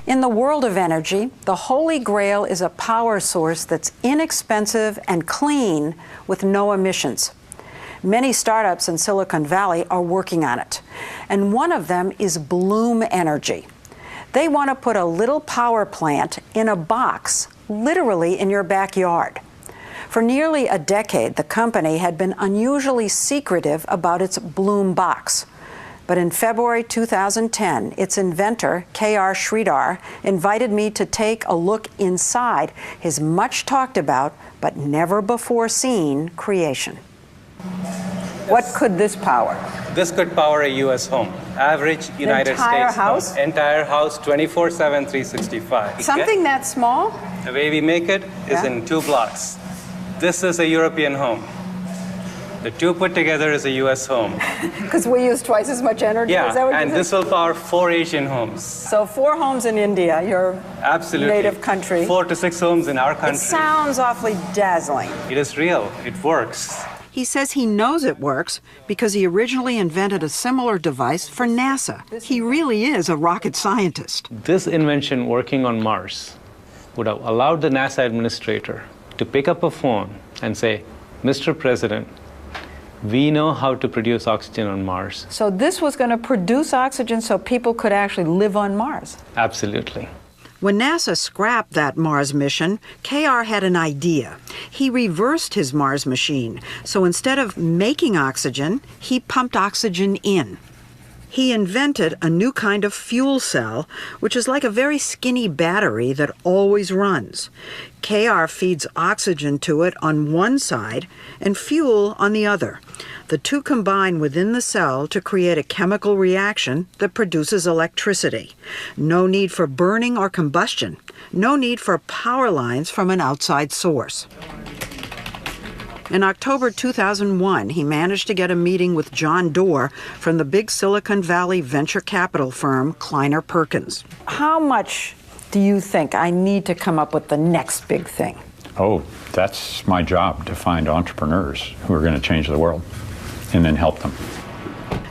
In the world of energy, the Holy Grail is a power source that's inexpensive and clean with no emissions. Many startups in Silicon Valley are working on it, and one of them is Bloom Energy. They want to put a little power plant in a box, literally in your backyard. For nearly a decade, the company had been unusually secretive about its Bloom box. But in February 2010, its inventor, K.R. Sridhar, invited me to take a look inside his much talked about but never before seen creation. What could this power? This could power a U.S. home. Average United States house? Entire house, 24/7, 365. Something that small? The way we make it is in 2 blocks. This is a European home. The two put together is a U.S. home. Because we use twice as much energy? Yeah, is that what and this will power 4 Asian homes. So 4 homes in India, your native country. 4 to 6 homes in our country. It sounds awfully dazzling. It is real. It works. He says he knows it works because he originally invented a similar device for NASA. He really is a rocket scientist. This invention working on Mars would have allowed the NASA administrator to pick up a phone and say, Mr. President, we know how to produce oxygen on Mars. So this was going to produce oxygen so people could actually live on Mars? Absolutely. When NASA scrapped that Mars mission, KR had an idea. He reversed his Mars machine. So instead of making oxygen, he pumped oxygen in. He invented a new kind of fuel cell, which is like a very skinny battery that always runs. KR feeds oxygen to it on one side and fuel on the other. The two combine within the cell to create a chemical reaction that produces electricity. No need for burning or combustion. No need for power lines from an outside source. In October 2001, he managed to get a meeting with John Doerr from the big Silicon Valley venture capital firm Kleiner Perkins. How much do you think I need to come up with the next big thing? Oh, that's my job, to find entrepreneurs who are going to change the world and then help them.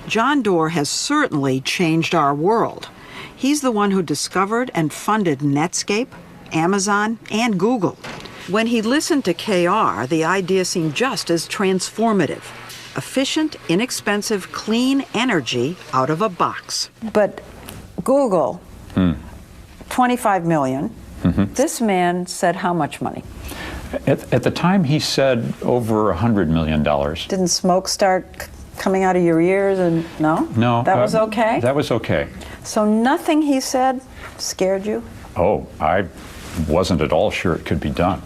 John Doerr has certainly changed our world. He's the one who discovered and funded Netscape, Amazon, and Google. When he listened to KR, the idea seemed just as transformative. Efficient, inexpensive, clean energy out of a box. But Google, 25 million. This man said how much money? At the time, he said over $100 million. Didn't smoke start coming out of your ears? And no? No. That was okay? That was okay. So nothing he said scared you? Oh, I wasn't at all sure it could be done.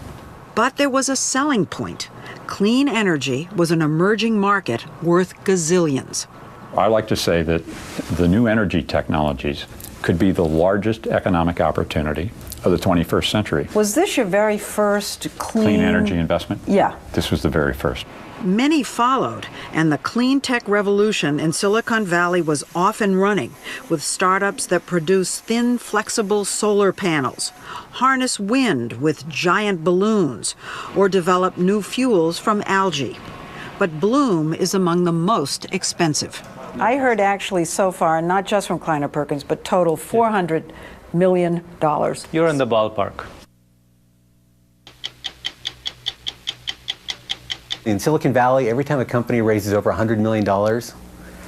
But there was a selling point. Clean energy was an emerging market worth gazillions. I like to say that the new energy technologies could be the largest economic opportunity of the 21st century. Was this your very first clean energy investment? Yeah. This was the very first. Many followed, and the clean tech revolution in Silicon Valley was off and running, with startups that produce thin, flexible solar panels, harness wind with giant balloons, or develop new fuels from algae. But Bloom is among the most expensive. I heard actually so far, not just from Kleiner Perkins, but total $400 million. You're in the ballpark. In Silicon Valley, every time a company raises over $100 million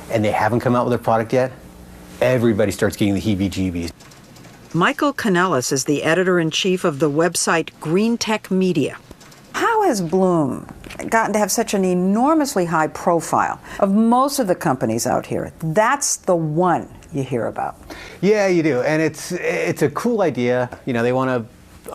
and they haven't come out with a product yet, everybody starts getting the heebie-jeebies. Michael Kanellis is the editor-in-chief of the website Green Tech Media. How has Bloom gotten to have such an enormously high profile of most of the companies out here? That's the one you hear about. Yeah, you do, and it's a cool idea. You know, they want to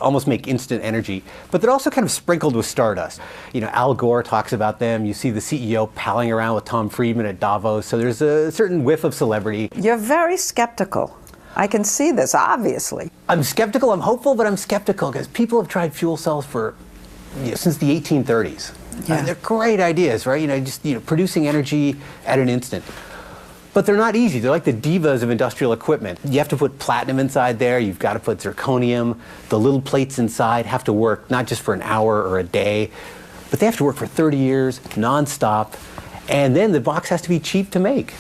almost make instant energy, but they're also kind of sprinkled with stardust. You know, Al Gore talks about them. You see the CEO palling around with Tom Friedman at Davos, so there's a certain whiff of celebrity. You're very skeptical. I can see this, obviously. I'm skeptical, I'm hopeful, but I'm skeptical because people have tried fuel cells for, since the 1830s. Yeah. They're great ideas, right? Just producing energy at an instant. But they're not easy. They're like the divas of industrial equipment. You have to put platinum inside there. You've got to put zirconium. The little plates inside have to work not just for an hour or a day, but they have to work for 30 years, nonstop. And then the box has to be cheap to make.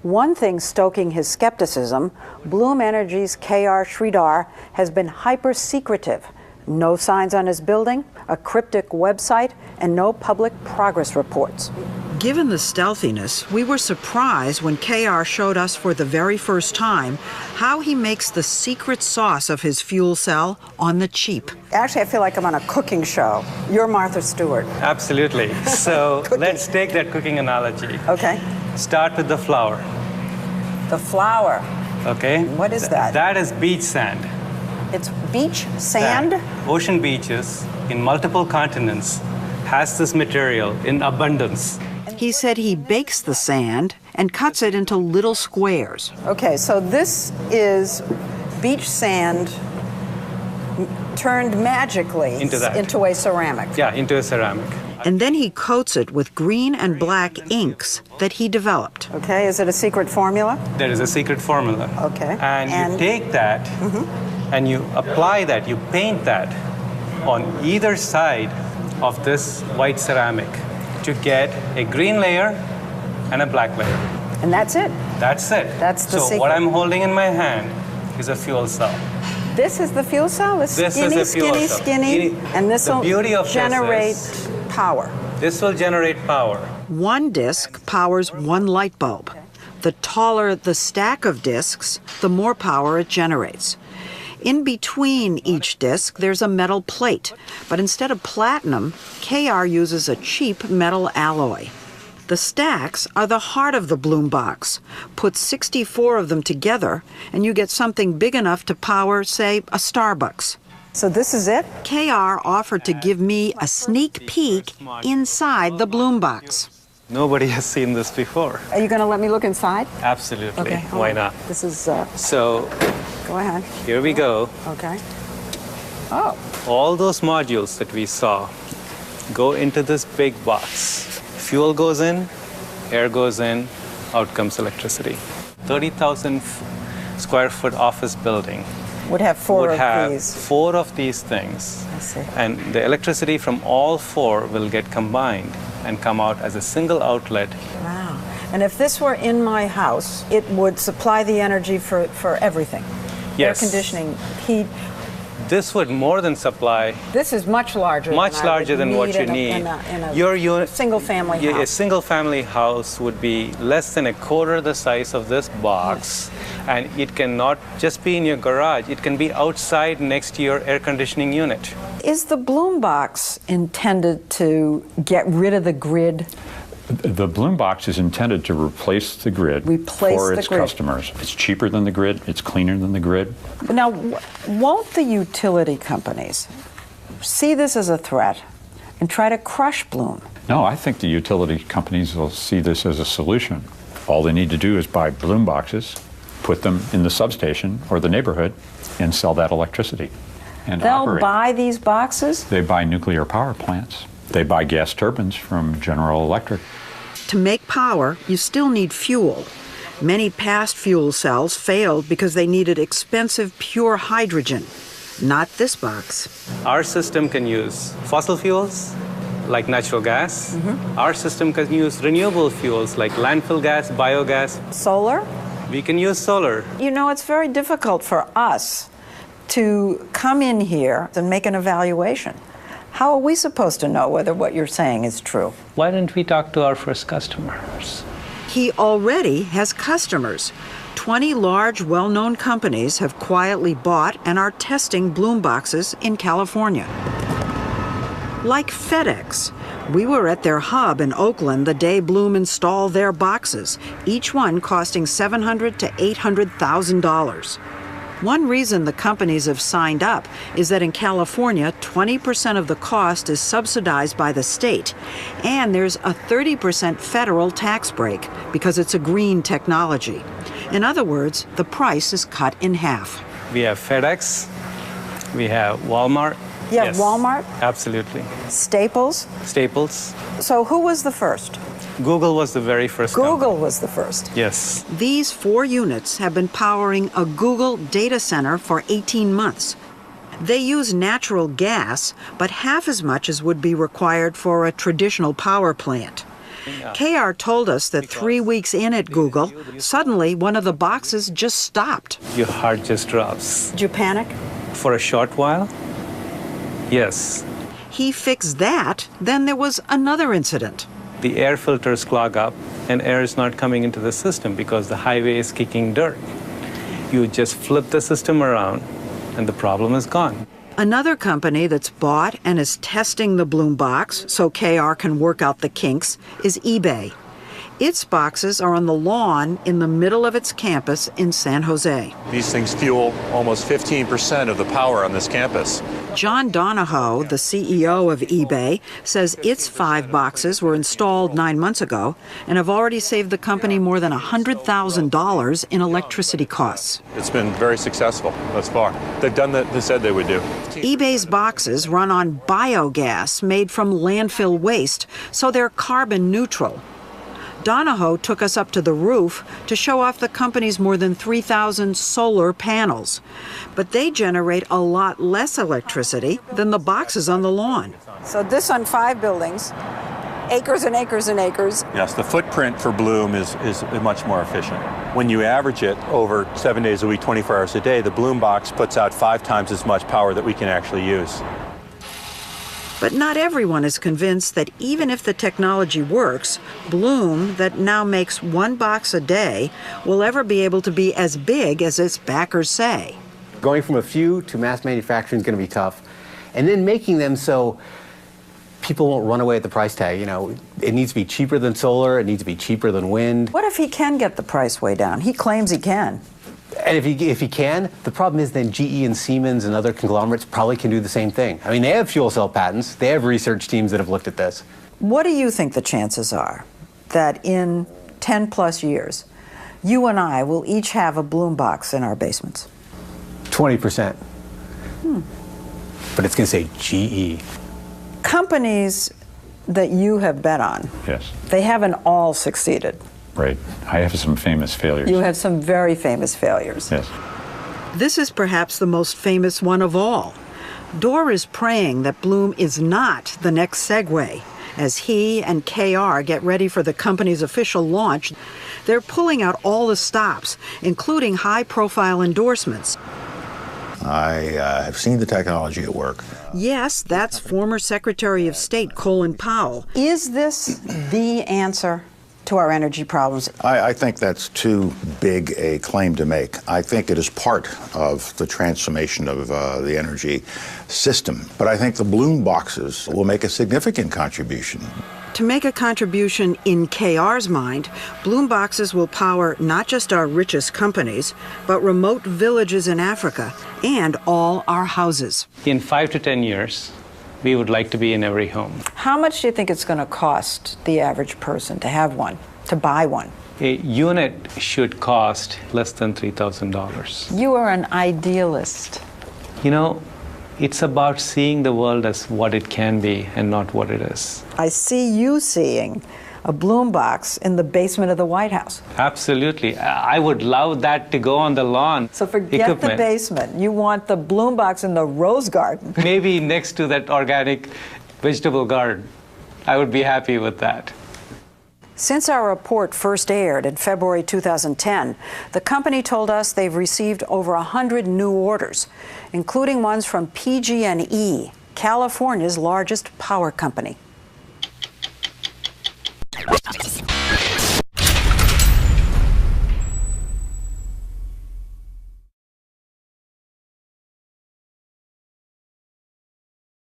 One thing stoking his skepticism, Bloom Energy's K.R. Sridhar has been hyper-secretive. No signs on his building, a cryptic website, and no public progress reports. Given the stealthiness, we were surprised when KR showed us for the very first time how he makes the secret sauce of his fuel cell on the cheap. Actually, I feel like I'm on a cooking show. You're Martha Stewart. Absolutely. So let's take that cooking analogy. Okay. Start with the flour. The flour. Okay? What is that? That is beach sand. It's beach sand? Ocean beaches in multiple continents has this material in abundance. He said he bakes the sand and cuts it into little squares. Okay, so this is beach sand turned magically into a ceramic. Yeah, into a ceramic. And then he coats it with green and black inks that he developed. Okay, is it a secret formula? There is a secret formula. Okay. And you take that and you apply that, you paint that on either side of this white ceramic to get a green layer and a black layer. And that's it? That's it. That's the secret. So what I'm holding in my hand is a fuel cell. This is the fuel cell? It's This skinny, is a fuel skinny, cell. skinny, and this will generate power. This will generate power. One disc powers one light bulb. The taller the stack of discs, the more power it generates. In between each disc, there's a metal plate, but instead of platinum, KR uses a cheap metal alloy. The stacks are the heart of the Bloom box. Put 64 of them together, and you get something big enough to power, say, a Starbucks. So this is it? KR offered to give me a sneak peek inside the Bloom box. Nobody has seen this before. Are you going to let me look inside? Absolutely. Okay. Why not? This is, So, go ahead. here we go. Okay. Oh. All those modules that we saw go into this big box. Fuel goes in, air goes in, out comes electricity. 30,000 square foot office building Would have four would have of these. 4 of these things. I see. And the electricity from all 4 will get combined and come out as a single outlet. Wow. And if this were in my house, it would supply the energy for everything. Yes. Air conditioning, heat. This would more than supply. This is much larger. Much larger than what you need. In a Your unit, single-family house. A single-family house would be less than a quarter the size of this box, and it cannot just be in your garage. It can be outside next to your air conditioning unit. Is the Bloom box intended to get rid of the grid? The Bloom box is intended to replace the grid for its customers. It's cheaper than the grid. It's cleaner than the grid. Now, won't the utility companies see this as a threat and try to crush Bloom? No, I think the utility companies will see this as a solution. All they need to do is buy Bloom boxes, put them in the substation or the neighborhood, and sell that electricity. And They'll operate. buy these boxes? They buy nuclear power plants. They buy gas turbines from General Electric. To make power, you still need fuel. Many past fuel cells failed because they needed expensive pure hydrogen. Not this box. Our system can use fossil fuels, like natural gas. Our system can use renewable fuels, like landfill gas, biogas. Solar? We can use solar. You know, it's very difficult for us to come in here and make an evaluation. How are we supposed to know whether what you're saying is true? Why don't we talk to our first customers? He already has customers. 20 large, well-known companies have quietly bought and are testing Bloom boxes in California. Like FedEx. We were at their hub in Oakland the day Bloom installed their boxes, each one costing $700,000 to $800,000. One reason the companies have signed up is that in California, 20% of the cost is subsidized by the state, and there's a 30% federal tax break because it's a green technology. In other words, the price is cut in half. We have FedEx, we have Walmart. You have Walmart? Absolutely. Staples? Staples. So who was the first? Google was the very first company. Google was the first. Yes. These 4 units have been powering a Google data center for 18 months. They use natural gas, but half as much as would be required for a traditional power plant. KR told us that 3 weeks in at Google, suddenly one of the boxes just stopped. Your heart just drops. Did you panic? For a short while, yes. He fixed that, then there was another incident. The air filters clog up and air is not coming into the system because the highway is kicking dirt. You just flip the system around and the problem is gone. Another company that's bought and is testing the Bloom box so KR can work out the kinks is eBay. Its boxes are on the lawn in the middle of its campus in San Jose. These things fuel almost 15% of the power on this campus. John Donahoe, the CEO of eBay, says its 5 boxes were installed 9 months ago and have already saved the company more than $100,000 in electricity costs. It's been very successful thus far. They've done what they said they would do. eBay's boxes run on biogas made from landfill waste, so they're carbon neutral. Donahoe took us up to the roof to show off the company's more than 3,000 solar panels. But they generate a lot less electricity than the boxes on the lawn. So this on 5 buildings, acres and acres and acres. Yes, the footprint for Bloom is much more efficient. When you average it over 7 days a week, 24 hours a day, the Bloom box puts out 5 times as much power that we can actually use. But not everyone is convinced that even if the technology works, Bloom, that now makes 1 box a day, will ever be able to be as big as its backers say. Going from a few to mass manufacturing is going to be tough. And then making them so people won't run away at the price tag. You know, it needs to be cheaper than solar, it needs to be cheaper than wind. What if he can get the price way down? He claims he can. And if he can, the problem is then GE and Siemens and other conglomerates probably can do the same thing. I mean, they have fuel cell patents. They have research teams that have looked at this. What do you think the chances are that in 10 plus years, you and I will each have a Bloom box in our basements? 20%. But it's going to say GE. Companies that you have bet on, Yes. they haven't all succeeded. Right. I have some famous failures. You have some very famous failures. Yes. This is perhaps the most famous one of all. Dor is praying that Bloom is not the next Segway. As he and KR get ready for the company's official launch, they're pulling out all the stops, including high-profile endorsements. I have seen the technology at work. Yes, that's former Secretary of State Colin Powell. Is this the answer to our energy problems? I think that's too big a claim to make. I think it is part of the transformation of the energy system. But I think the Bloom boxes will make a significant contribution. To make a contribution in KR's mind, Bloom boxes will power not just our richest companies, but remote villages in Africa and all our houses. In 5 to 10 years, we would like to be in every home. How much do you think it's going to cost the average person to have one, to buy one? A unit should cost less than $3,000. You are an idealist. You know, it's about seeing the world as what it can be and not what it is. I see you seeing a Bloom box in the basement of the White House. Absolutely. I would love that to go on the lawn. So forget the basement. You want the Bloom box in the rose garden. Maybe next to that organic vegetable garden. I would be happy with that. Since our report first aired in February 2010, the company told us they've received over 100 new orders, including ones from PG&E, California's largest power company.